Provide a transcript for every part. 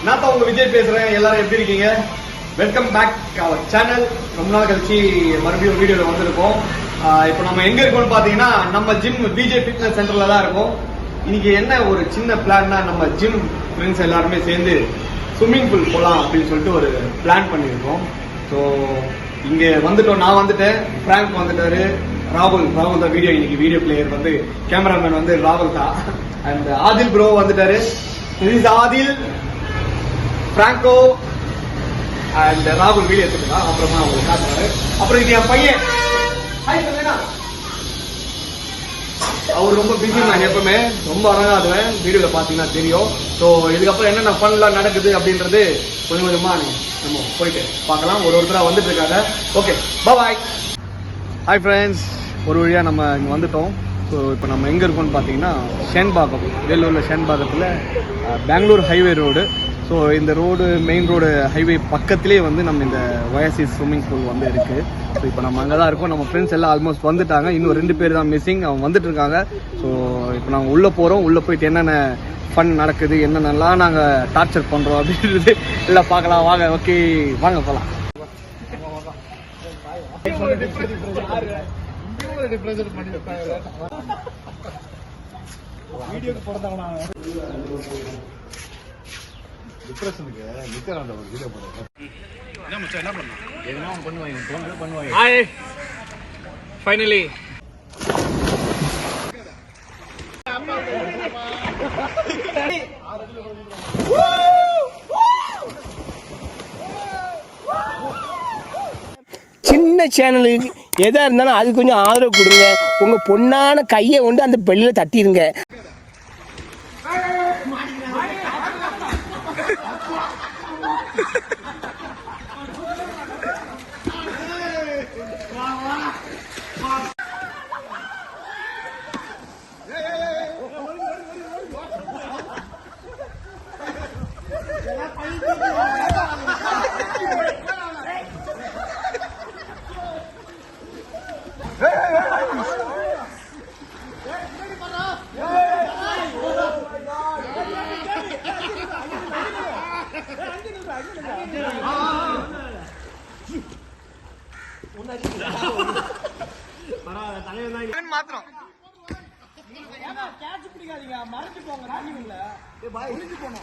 நான் தான் உங்க விஜய் பேசுறேன். எல்லாரும் எப்படி இருக்கீங்க? Welcome back our channel. ரொம்ப நாள் கழிச்சு மறுபடியும் வீடியோல வந்திருக்கோம். இப்போ நம்ம எங்க இருக்கோம்னு பாத்தீங்கன்னா நம்ம ஜிம் விஜய் ஃபிட்னஸ் சென்டர்ல தான் இருக்கோம். இன்னைக்கு என்ன ஒரு சின்ன பிளான்னா, நம்ம ஜிம் ஃப்ரெண்ட்ஸ் எல்லாருமே சேர்ந்து ஸ்விம்மிங் பூல் போகலாம் அப்படின்னு சொல்லிட்டு ஒரு பிளான் பண்ணியிருக்கோம். ஸோ இங்க வந்துட்டோம். நான் வந்துட்டேன், பிராங்க் வந்துட்டாரு, ராகுல் தான் இன்னைக்கு வீடியோ பிளேயர் வந்து கேமராமேன் வந்து ராகுல் தான். அண்ட் ஆதில் ப்ரோ வந்துட்டாரு. ஆதில், பிராங்கோ அண்ட் ராகுல் வீடியோ எடுத்துக்கலாம். அப்புறமா உங்களுக்கு காட்டுறாரு. அப்புறம் இது என் பையன். அவர் ரொம்ப பிஸி. நான் எப்பவுமே ரொம்ப அழகாதுவேன், வீடியோல பாத்தீங்கன்னா தெரியும். ஸோ இதுக்கப்புறம் என்னென்ன ஃபன்லாம் நடக்குது அப்படின்றது கொஞ்சம் கொஞ்சமா நம்ம போயிட்டு பார்க்கலாம். ஒருத்தரா வந்துட்டு இருக்காங்க. ஓகே, பாய். ஹாய் ஃப்ரெண்ட்ஸ், ஒரு வழியா நம்ம இங்கே வந்துட்டோம். ஸோ இப்போ நம்ம எங்கே இருக்கோம்னு பார்த்தீங்கன்னா ஷேன்பாகம், வேலூரில் ஷேன்பாகத்தில் பெங்களூர் ஹைவே ரோடு. ஸோ இந்த ரோடு மெயின் ரோடு ஹைவே பக்கத்துலேயே வந்து நம்ம இந்த ஒயாசிஸ் ஸ்விம்மிங் பூல் வந்து இருக்குது. ஸோ இப்போ நம்ம அங்கே தான் இருக்கோம். நம்ம ஃப்ரெண்ட்ஸ் எல்லாம் ஆல்மோஸ்ட் வந்துட்டாங்க. இன்னும் 2 பேர் தான் மிஸ்ஸிங், அவங்க வந்துட்டு இருக்காங்க. ஸோ இப்போ நாங்கள் உள்ளே போகிறோம். உள்ளே போயிட்டு என்னென்ன ஃபன் நடக்குது, என்னென்னலாம் நாங்கள் டார்ச்சர் பண்ணுறோம் அப்படின்றது எல்லாம் பார்க்கலாம். வாங்க. ஓகே, வாங்க போகலாம். வீடியோக்கு போறதாங்க டிப்ரெஷனுக்கு நிக்கறான்டா ஒரு வீடியோ போடுறேன். என்ன மச்சான் என்ன பண்ணா? எதுனா பண்ணுவாங்க. ஹாய், ஃபைனலி சின்ன சேனலுக்கு எதா இருந்தாலும் அது கொஞ்சம் ஆதரவு கொடுங்க. உங்க பொண்ணான கையை கொண்டு அந்த பெல்லில தட்டிடுங்க. மாத்திரம் மறைச்சு போங்க.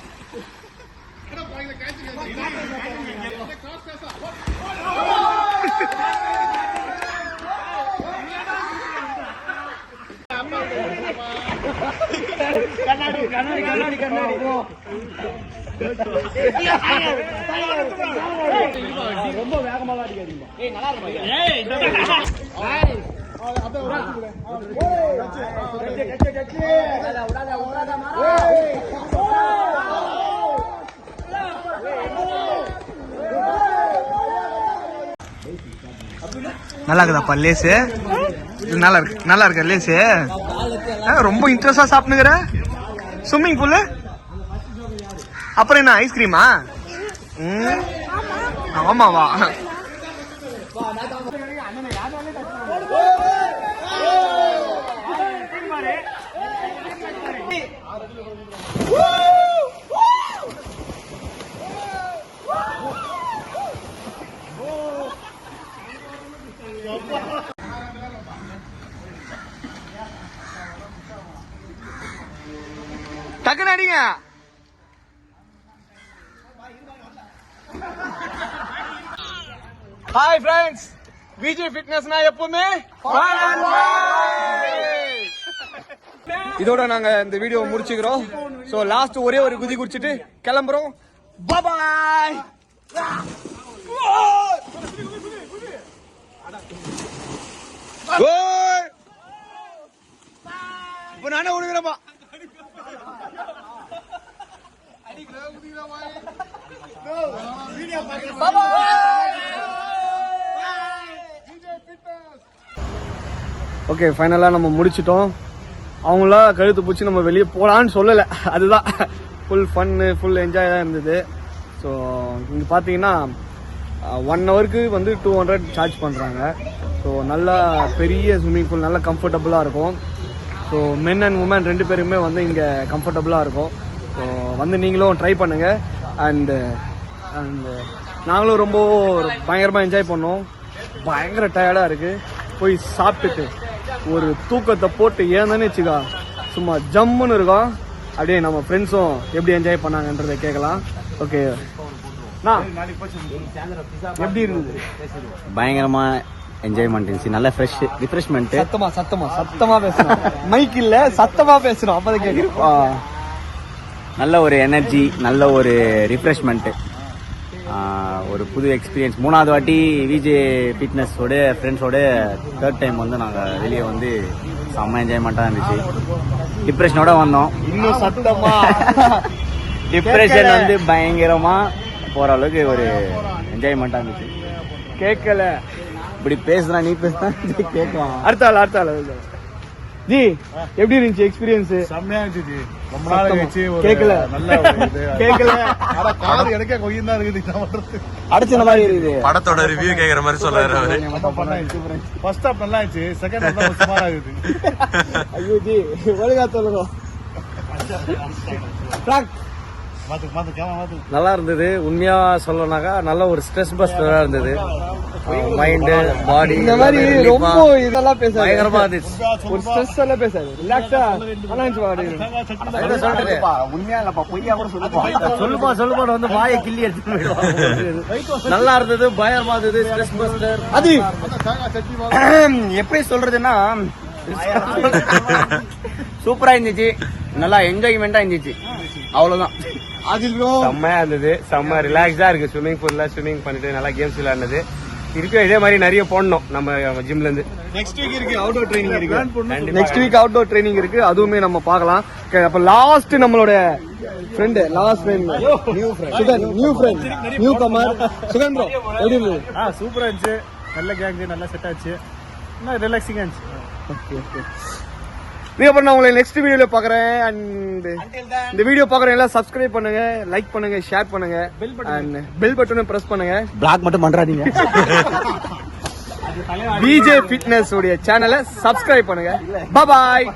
ரொம்ப வேகமா அடிக்காதீங்க. நல்லா இருக்குதாப்பா லேசு? நல்லா இருக்கு லேசு. ரொம்ப இன்ட்ரெஸ்டா சாப்பிடுங்கிற ஸ்விம்மிங் பூல். அப்புறம் என்ன ஐஸ்கிரீமா? ஆமாவா? டக்குனு அடிங்க. ஹாய் ஃப்ரெண்ட்ஸ், விஜய் ஃபிட்னஸ்னா எப்பவுமே இதோட நாங்க இந்த வீடியோ முடிச்சுக்கிறோம். சோ லாஸ்ட் ஒரே ஒரு குதி குடிச்சிட்டு கிளம்புறோம். பாய். இப்ப நானே விடுகிறப்பா. ஓகே, ஃபைனலா நம்ம முடிச்சிட்டோம். அவங்களா கழுத்து பூச்சி நம்ம வெளியே போகலான்னு சொல்லலை. அதுதான் ஃபுல் ஃபன்னு, ஃபுல் என்ஜாயாக இருந்தது. ஸோ இங்கே பார்த்தீங்கன்னா 1 ஹவருக்கு வந்து 200 சார்ஜ் பண்ணுறாங்க. ஸோ நல்லா பெரிய ஸ்விம்மிங் பூல், நல்லா கம்ஃபர்டபுளாக இருக்கும். ஸோ மென் அண்ட் உமன் 2 பேருமே வந்து இங்கே கம்ஃபர்டபுளாக இருக்கும். ஸோ வந்து நீங்களும் ட்ரை பண்ணுங்கள். அண்ட் நாங்களும் ரொம்ப பயங்கரமாக என்ஜாய் பண்ணோம். பயங்கர டயர்டாக இருக்குது. போய் சாப்பிட்டுட்டு ஒரு தூக்கத்தை போட்டு ஏந்தேன்னு வச்சுக்கா சும்மா ஜம்முன்னு இருக்கும். அப்படியே நம்ம ஃப்ரெண்ட்ஸும் எப்படி என்ஜாய் பண்ணாங்கன்றதை கேட்கலாம். ஓகே எப்படி இருந்தது? பயங்கரமா என்ஜாய்மெண்ட் இருந்துச்சு. நல்ல ஃப்ரெஷ் ரிஃப்ரெஷ்மெண்ட். சத்தமா பேசணும். மைக் இல்ல, சத்தமா பேசணும். அப்பதான் கேட்கும். நல்ல ஒரு எனர்ஜி, நல்ல ஒரு ரிஃப்ரெஷ்மெண்ட், ஒரு புது எக்ஸ்பீரியன்ஸ். 3வது வாட்டி விஜே ஃபிட்னஸோட ஃப்ரெண்ட்ஸோட 3rd டைம் வந்து நாங்கள் வெளியே வந்து செம்ம என்ஜாய்மெண்ட்டாக இருந்துச்சு. டிப்ரெஷனோட வந்தோம். இன்னும் சத்தமா டிப்ரெஷன் வந்து பயங்கரமா போற அளவுக்கு ஒரு என்ஜாய்மெண்ட்டாக இருந்துச்சு. கேட்கல. இப்படி பேசுனா நீ பேசுனா கேட்கலாம். அடுத்த ஆள் ஜி எப்படி இருந்துச்சு எக்ஸ்பீரியன்ஸ்? செம்மையா இருந்துச்சு. ரொம்ப நாள் கழிச்சு ஒரு கேட்கல. நல்ல ஒரு இது. கேட்கல. ஆனா காது எனக்கே கொய்யும் தான் இருக்குது. அடிச்ச மாதிரி இருக்குது. படத்தோட ரிவ்யூ கேக்குற மாதிரி சொல்றாரு அவரு. ஃபர்ஸ்ட் ஹாஃப் நல்லா இருந்துச்சு, செகண்ட் ஹாஃப் தான் சுமாரா இருக்குது. ஐயோ ஜி ஒழுங்கா சொல்லுங்க. நல்லா இருந்தது. உண்மையா சொல்லனாக்கா நல்ல ஒரு ஸ்ட்ரெஸ் பஸ்டரா இருந்தது. மைண்டு பாடி இந்த மாதிரி ரொம்ப இதெல்லாம் பேசாது. பயங்கரமா இருந்துச்சு. ஒரு ஸ்ட்ரெஸ் எல்லாம் பேசாது. ரிலாக்ஸா நல்லா இருந்துச்சு. உண்மையா இல்லப்பா, பொய்யா கூட சொல்லுப்பா. சொல்லுப்பா வந்து வாயை கிள்ளி எடுத்து நல்லா இருந்தது. பயங்கரமா இருந்தது. Stress buster. அது எப்படி சொல்றதுன்னா சூப்பரா இருந்துச்சு. நல்லா என்ஜாய்மெண்டா இருந்துச்சு. அவ்வளவுதான். செம்மையா இருந்தது. செம்ம ரிலாக்ஸா இருக்கு. ஸ்விம்மிங் பூல்ல ஸ்விம்மிங் பண்ணிட்டு நல்லா கேம்ஸ் விளையாடுனது இருக்கு. இதே மாதிரி நிறைய போடணும் நம்ம ஜிம்ல இருந்து. நெக்ஸ்ட் வீக் இருக்கு அவுட்டோர் ட்ரைனிங் இருக்கு. நெக்ஸ்ட் வீக் அவுட்டோர் ட்ரைனிங் இருக்கு. அதுவுமே நம்ம பார்க்கலாம். அப்ப லாஸ்ட் நம்மளோட friend new friend newcomer Sugan bro எப்படி இருந்தது? சூப்பரா இருந்துச்சு. நல்ல கேங், நல்லா செட் ஆச்சு. ரிலாக்ஸிங்கா இருந்துச்சு. ஓகே. அப்புறம் நான் உங்களை நெக்ஸ்ட் வீடியோல பாக்குறேன். அண்ட் இந்த வீடியோ பாக்குறேன் எல்லாம் சப்ஸ்கிரைப் பண்ணுங்க, லைக் பண்ணுங்க, ஷேர் பண்ணுங்க, அண்ட் பெல் பட்டனை பிரஸ் பண்ணுங்க. பிளாக் மட்டும் பண்றாதீங்க. விஜே ஃபிட்னஸ் உடைய சேனலை சப்ஸ்கிரைப் பண்ணுங்க. பாய்.